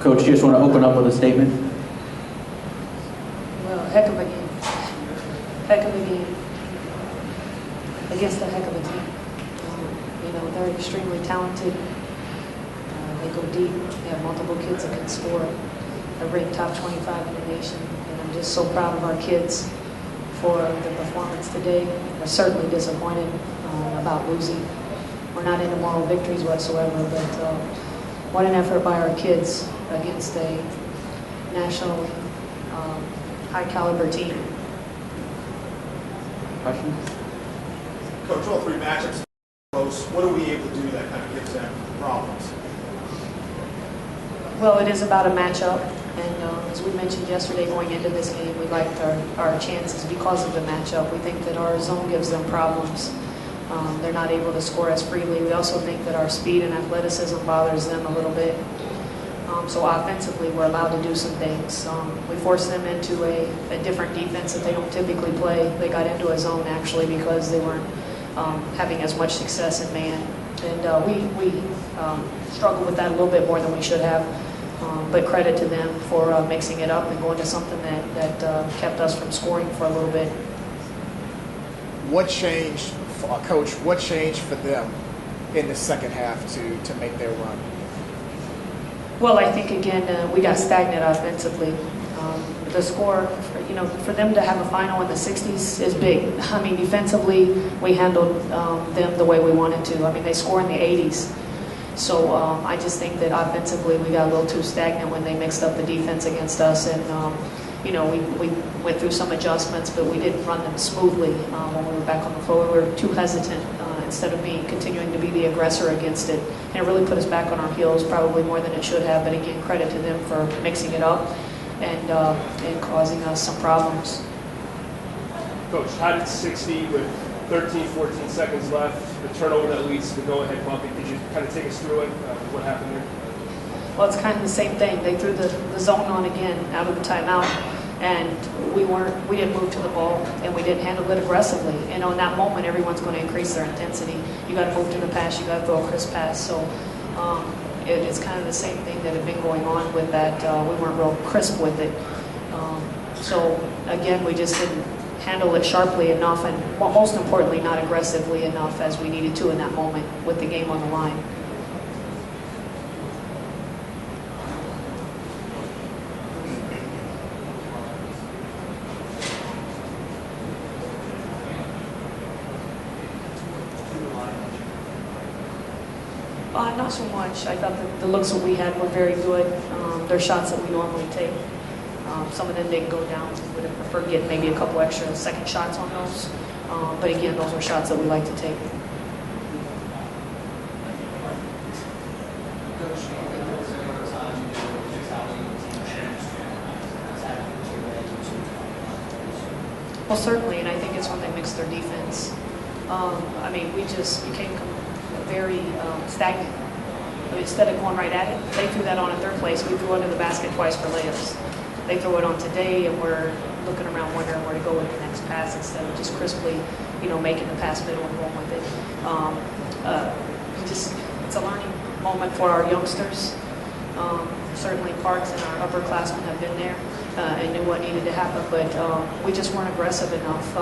Coach, you just want to open up with a statement? Well, heck of a game. Heck of a game against a heck of a team. They're extremely talented. They go deep. They have multiple kids that can score. They're ranked top 25 in the nation. And I'm just so proud of our kids for the performance today. We're certainly disappointed about losing. We're not into moral victories whatsoever, but what an effort by our kids against a national high-caliber team. Questions? Coach, all three matchups close. What are we able to do that kind of gives them problems? Well, it is about a matchup, and as we mentioned yesterday going into this game, we liked our chances because of the matchup. We think that our zone gives them problems. They're not able to score as freely. We also think that our speed and athleticism bothers them a little bit. So offensively, we're allowed to do some things. We forced them into a different defense that they don't typically play. They got into a zone actually because they weren't having as much success in man. And we struggled with that a little bit more than we should have. But credit to them for mixing it up and going to something that kept us from scoring for a little bit. What changed, Coach, what changed for them in the second half to make their run? Well, I think, again, we got stagnant offensively. The score, for them to have a final in the 60s is big. I mean, defensively, we handled them the way we wanted to. I mean, they score in the 80s. So I just think that offensively we got a little too stagnant when they mixed up the defense against us. And, we went through some adjustments, but we didn't run them smoothly when we were back on the floor. We were too hesitant instead of continuing to be the aggressor against it. And it really put us back on our heels, probably more than it should have. But again, credit to them for mixing it up and causing us some problems. Coach, how did 60 with 13, 14 seconds left, the turnover that leads to the go-ahead bucket, did you kind of take us through it? What happened there? Well, it's kind of the same thing. They threw the zone on again out of the timeout, and we didn't move to the ball, and we didn't handle it aggressively. In that moment, everyone's going to increase their intensity. You got to move to the pass. You got to throw a crisp pass. So it's kind of the same thing that had been going on with that. We weren't real crisp with it. So again, we just didn't handle it sharply enough, and most importantly, not aggressively enough as we needed to in that moment with the game on the line. Not so much. I thought that the looks that we had were very good. They're shots that we normally take. Some of them didn't go down. We would have preferred getting maybe a couple extra second shots on those. But again, those are shots that we like to take. Well, certainly, and I think it's when they mix their defense. I mean, we just became very stagnant. I mean, instead of going right at it, they threw that on at their place. We threw under the basket twice for layups. They throw it on today, and we're looking around wondering where to go with the next pass instead of just crisply, making the pass middle and going with it. It's a learning moment for our youngsters. Certainly Parks and our upperclassmen have been there and knew what needed to happen, but we just weren't aggressive enough.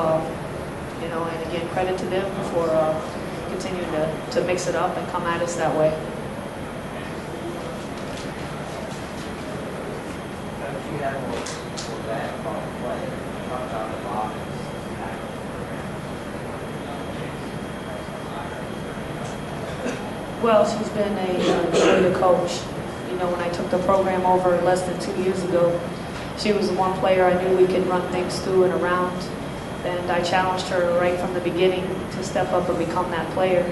And again, credit to them for continuing to mix it up and come at us that way. Well, she's been a joy to coach. When I took the program over less than 2 years ago, she was the one player I knew we could run things through and around. And I challenged her right from the beginning to step up and become that player.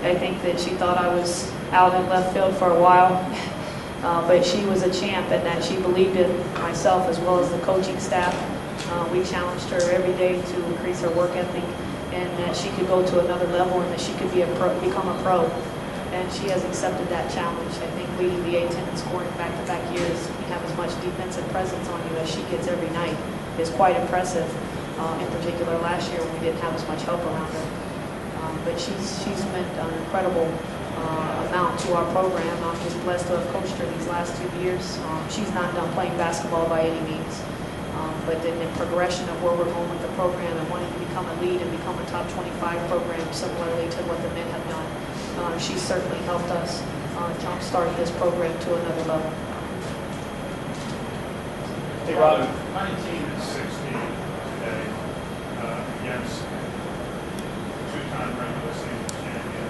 I think that she thought I was out in left field for a while, but she was a champ and that she believed in myself as well as the coaching staff. We challenged her every day to increase her work ethic and that she could go to another level and that she could become a pro. And she has accepted that challenge. I think leading the A-10 in scoring back-to-back years, you have as much defensive presence on you as she gets every night is quite impressive. In particular, last year when we didn't have as much help around her. But she's been incredible amount to our program. I'm just blessed to have coached her these last 2 years. She's not done playing basketball by any means. But then the progression of where we're going with the program and wanting to become a lead and become a top 25 program, similarly to what the men have done, she's certainly helped us jumpstart this program to another level. Hey, Robin. My team is 16 today against two-time regular season champion.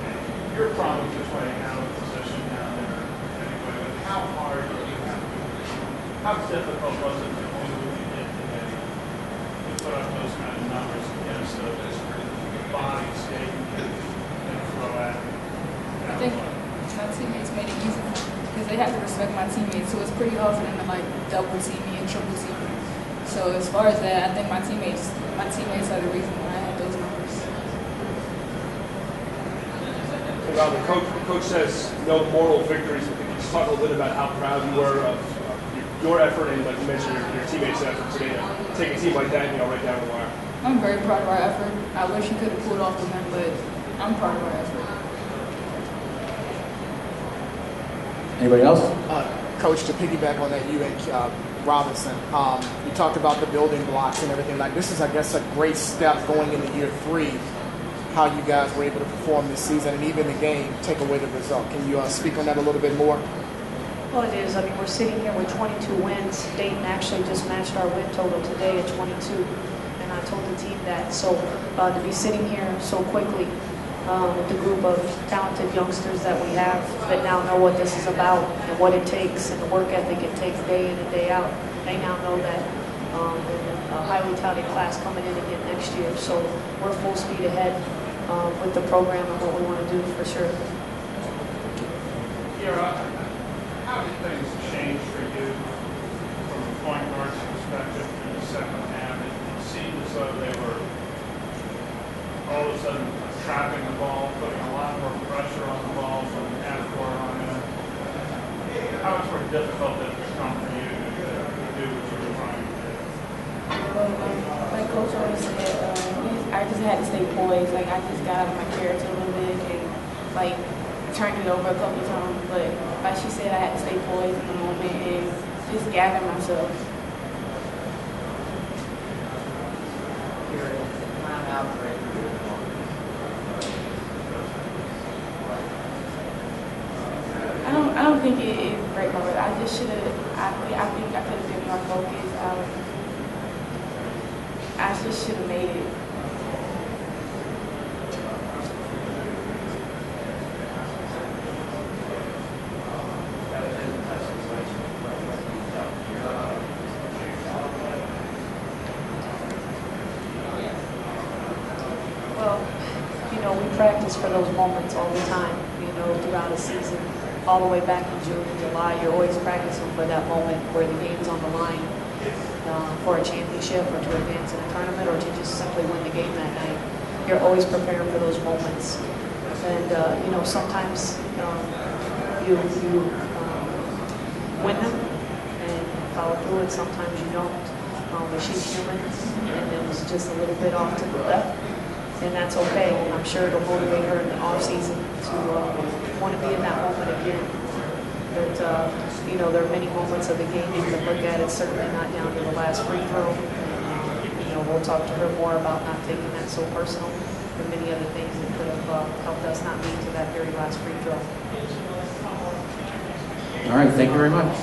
And you're probably playing out of position down there anyway, but how hard do you have to, how difficult was it to do what you did today? To put up those kind of numbers against the body skating and throw at you? I think my teammates made it easy because they have to respect my teammates, so it's pretty hard for them to like double team me and triple team me. So as far as that, I think my teammates are the reason why I had those numbers. Hey, Robin, coach says no moral victories. Could you just talk a little bit about how proud you were of your effort and, like you mentioned, your teammates' effort today to take a team like that, right down the wire? I'm very proud of our effort. I wish we could have pulled off the win, but I'm proud of our effort. Anybody else? Coach, to piggyback on that, you and Robinson, you talked about the building blocks and everything. Like this is, I guess, a great step going into year 3. How you guys were able to perform this season and even the game, take away the result. Can you speak on that a little bit more? Well, it is. I mean, we're sitting here with 22 wins. Dayton actually just matched our win total today at 22, and I told the team that. So to be sitting here so quickly with the group of talented youngsters that we have that now know what this is about and what it takes and the work ethic it takes day in and day out, they now know that a highly touted class coming in again next year. So we're full speed ahead with the program and what we want to do for sure. How did things change for you from a point guard's perspective in the second half? It seemed as though they were all of a sudden trapping the ball, putting a lot more pressure on the ball from the half court on in. How much more difficult did it become for you to do what you were trying to do? Well, like Coach always said, I just had to stay poised. Like I just got out of my character a little bit and like turned it over a couple of times. But like she said, I had to stay poised in the moment and just gather myself. I don't think it is break my record. I just should have. I think I could have been more focused. I just should have made it. Well, we practice for those moments all the time, throughout a season. All the way back in June and July, you're always practicing for that moment where the game's on the line for a championship or to advance in a tournament or to just simply win the game that night. You're always preparing for those moments. And, sometimes you win them and follow through it. Sometimes you don't. But she's human, and it was just a little bit off to the left. And that's okay. I'm sure it'll motivate her in the off season to want to be in that moment again. But there are many moments of the game you can look at. It's certainly not down to the last free throw. We'll talk to her more about not taking that so personal and many other things that could have helped us not lead to that very last free throw. All right, thank you very much.